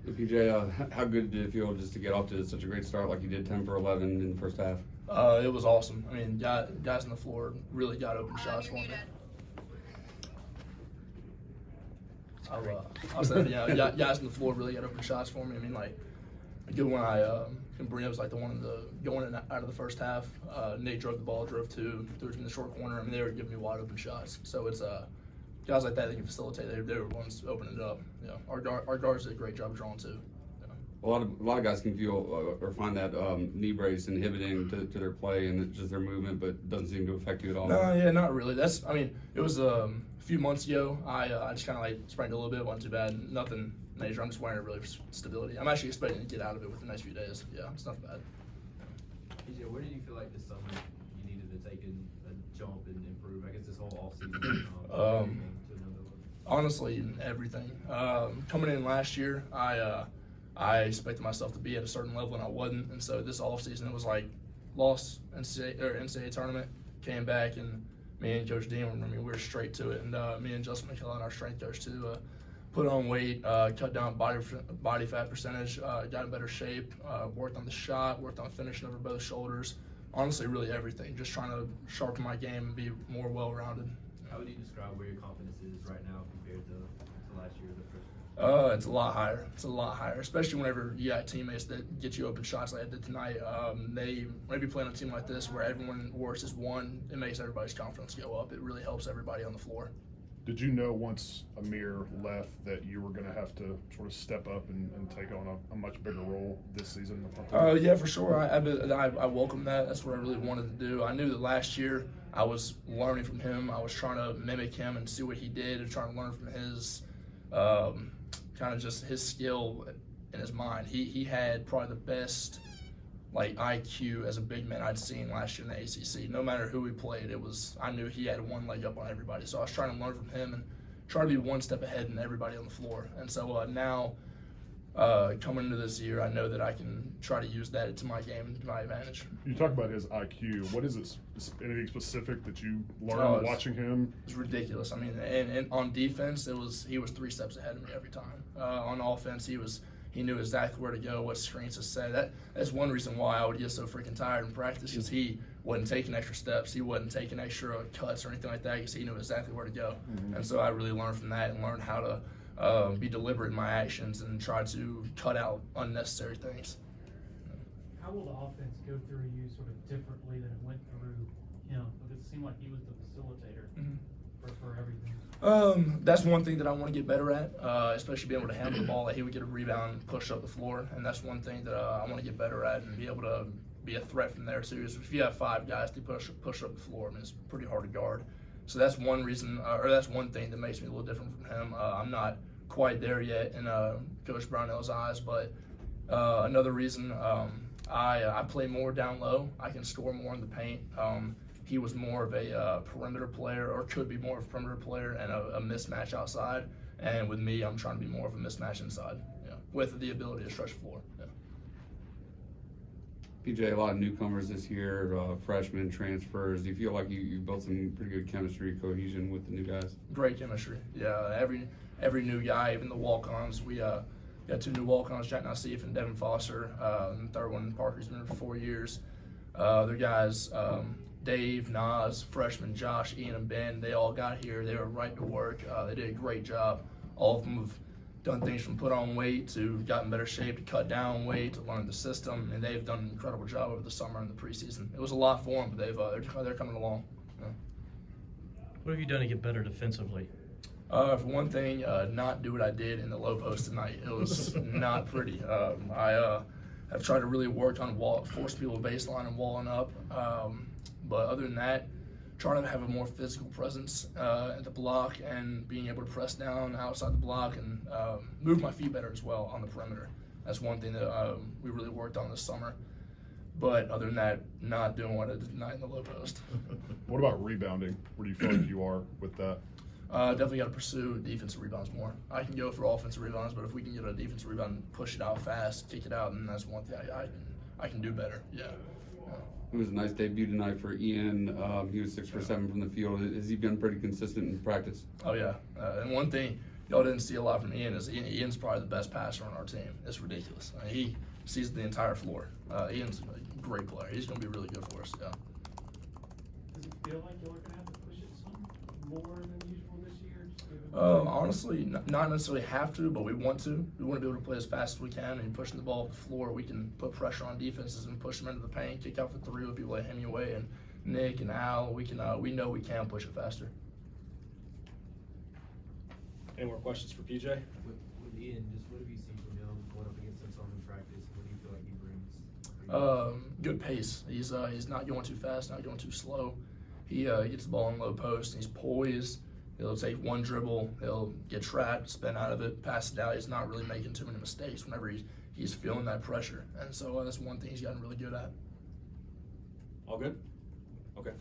PJ, how good did it feel just to get off to such a great start like you did, 10 for 11 in the first half? It was awesome. I mean, guys on the floor really got open shots for me. I'll say, guys on the floor really got open shots for me. I mean, like, a good one Cabrera was like the one going in out of the first half. Nate drove the ball, drove two, threw it in the short corner. I mean, they were giving me wide open shots. So it's guys like that can facilitate. They were the ones opening it up. Our guards did a great job drawing too. A lot of guys can feel or find that knee brace inhibiting to their play and just their movement, but it doesn't seem to affect you at all. No, yeah, not really. It was a few months ago. I just kind of like sprained a little bit, wasn't too bad, nothing major. I'm just wearing it really for stability. I'm actually expecting to get out of it within the next few days. Yeah, it's not bad. PJ, where did you feel like this summer you needed to take a jump and improve? I guess this whole offseason. Honestly, everything. Coming in last year, I expected myself to be at a certain level and I wasn't, and so this offseason it was like lost NCAA tournament, came back, and me and Coach Dean, we were straight to it, and me and Justin McKellen, our strength coach too, put on weight, cut down body fat percentage, got in better shape, worked on the shot, worked on finishing over both shoulders. Honestly, really everything. Just trying to sharpen my game and be more well-rounded. How would you describe where your confidence is right now compared to last year as a freshman? It's a lot higher. It's a lot higher, especially whenever you got teammates that get you open shots like I did tonight. Whenever you play on a team like this where everyone works as one, it makes everybody's confidence go up. It really helps everybody on the floor. Did you know once Amir left that you were going to have to sort of step up and take on a much bigger role this season? Yeah, for sure. I welcome that. That's what I really wanted to do. I knew that last year I was learning from him. I was trying to mimic him and see what he did and trying to learn from his kind of just his skill in his mind. He had probably the best like IQ as a big man I'd seen last year in the ACC. No matter who he played, I knew he had one leg up on everybody. So I was trying to learn from him and try to be one step ahead than everybody on the floor. And so now, coming into this year, I know that I can try to use that to my game, to my advantage. You talk about his IQ. What is it? Anything specific that you learned watching him? It's ridiculous. I mean, and on defense, he was 3 steps ahead of me every time. On offense, he knew exactly where to go, what screens to set. That's one reason why I would get so freaking tired in practice, because he wasn't taking extra steps. He wasn't taking extra cuts or anything like that, because he knew exactly where to go. Mm-hmm. And so I really learned from that and learned how to be deliberate in my actions and try to cut out unnecessary things. How will the offense go through you sort of differently than it went through him? Because it seemed like he was the facilitator for everything. That's one thing that I want to get better at, especially being able to handle the ball. Like he would get a rebound and push up the floor, and that's one thing that I want to get better at and be able to be a threat from there too. Is if you have 5 guys to push up the floor, I mean, it's pretty hard to guard. So that's one reason, or that's one thing that makes me a little different from him. I'm not quite there yet in Coach Brownell's eyes, but another reason, I play more down low. I can score more in the paint. He was more of a perimeter player, or could be more of a perimeter player, and a mismatch outside. And with me, I'm trying to be more of a mismatch inside, with the ability to stretch the floor. Yeah. PJ, a lot of newcomers this year, freshmen, transfers. Do you feel like you built some pretty good chemistry, cohesion with the new guys? Great chemistry. Yeah, every new guy, even the walk-ons. We got 2 new walk-ons, Jack Nassif and Devin Foster. And the third one, Parker's been here for 4 years. Other guys, Dave, Nas, freshman Josh, Ian, and Ben, they all got here. They were right to work. They did a great job. All of them have done things from put on weight to got in better shape to cut down weight to learn the system, and they've done an incredible job over the summer and the preseason. It was a lot for them, but they're coming along. Yeah. What have you done to get better defensively? For one thing, not do what I did in the low post tonight. It was not pretty. I have tried to really work on force people baseline and walling up. But other than that, trying to have a more physical presence at the block and being able to press down outside the block and move my feet better as well on the perimeter. That's one thing that we really worked on this summer. But other than that, not doing what I did tonight in the low post. What about rebounding? Where do you feel like you are with that? Definitely got to pursue defensive rebounds more. I can go for offensive rebounds, but if we can get a defensive rebound and push it out fast, kick it out, then that's one thing I can do better. Yeah. It was a nice debut tonight for Ian. He was 6 for 7 from the field. Has he been pretty consistent in practice? Oh yeah, and one thing y'all didn't see a lot from Ian. Ian's probably the best passer on our team. It's ridiculous. I mean, he sees the entire floor. Ian's a great player. He's going to be really good for us. Yeah. Does it feel like y'all are gonna have to push it some more than usual this year? Just given Honestly, not necessarily have to, but we want to. We want to be able to play as fast as we can, and pushing the ball up the floor, we can put pressure on defenses and push them into the paint, kick out for three with people like Hemingway and Nick and Al. We know we can push it faster. Any more questions for PJ? With Ian, just what have you seen from him going up against him in practice? What do you feel like he brings? Good pace. He's not going too fast, not going too slow. He gets the ball in low post, and he's poised. He'll take one dribble, he'll get trapped, spin out of it, pass it out. He's not really making too many mistakes whenever he's feeling that pressure. And so that's one thing he's gotten really good at. All good? Okay.